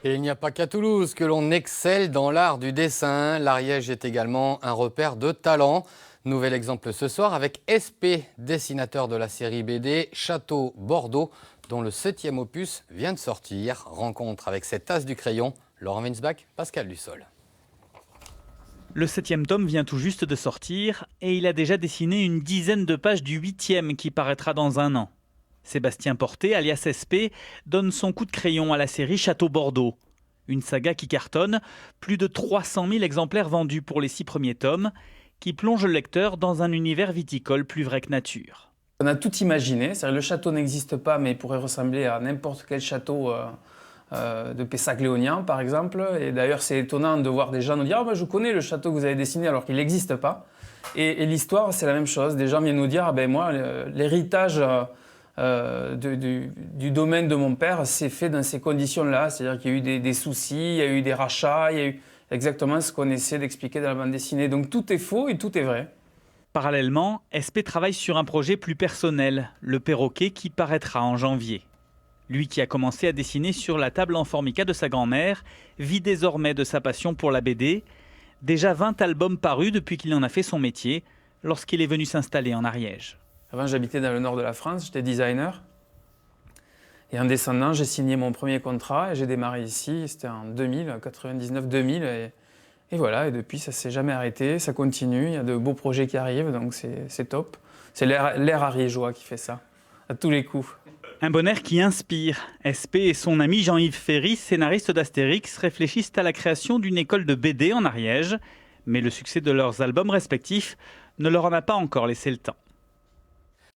Et il n'y a pas qu'à Toulouse que l'on excelle dans l'art du dessin. L'Ariège est également un repère de talent. Nouvel exemple ce soir avec SP, dessinateur de la série BD Château Bordeaux, dont le 7e opus vient de sortir. Rencontre avec cet as du crayon, Laurent Winsbach, Pascal Dussol. Le 7e tome vient tout juste de sortir et il a déjà dessiné une dizaine de pages du 8e qui paraîtra dans un an. Sébastien Porté, alias SP, donne son coup de crayon à la série Château Bordeaux. Une saga qui cartonne, plus de 300 000 exemplaires vendus pour les 6 premiers tomes, qui plonge le lecteur dans un univers viticole plus vrai que nature. On a tout imaginé, c'est-à-dire le château n'existe pas mais il pourrait ressembler à n'importe quel château de Pessac-Léognan par exemple. Et d'ailleurs c'est étonnant de voir des gens nous dire « je connais le château que vous avez dessiné alors qu'il n'existe pas ». Et l'histoire c'est la même chose, des gens viennent nous dire « moi l'héritage du domaine de mon père s'est fait dans ces conditions-là ». C'est-à-dire qu'il y a eu des soucis, il y a eu des rachats, il y a eu exactement ce qu'on essaie d'expliquer dans la bande dessinée. Donc tout est faux et tout est vrai. Parallèlement, SP travaille sur un projet plus personnel, le perroquet qui paraîtra en janvier. Lui qui a commencé à dessiner sur la table en formica de sa grand-mère, vit désormais de sa passion pour la BD. Déjà 20 albums parus depuis qu'il en a fait son métier, lorsqu'il est venu s'installer en Ariège. Avant j'habitais dans le nord de la France, j'étais designer. Et en descendant, j'ai signé mon premier contrat et j'ai démarré ici, c'était en 2000, 99-2000. Et voilà, et depuis ça ne s'est jamais arrêté, ça continue, il y a de beaux projets qui arrivent, donc c'est top. C'est l'air ariégeois qui fait ça, à tous les coups. Un bon air qui inspire. SP et son ami Jean-Yves Ferry, scénariste d'Astérix, réfléchissent à la création d'une école de BD en Ariège. Mais le succès de leurs albums respectifs ne leur en a pas encore laissé le temps.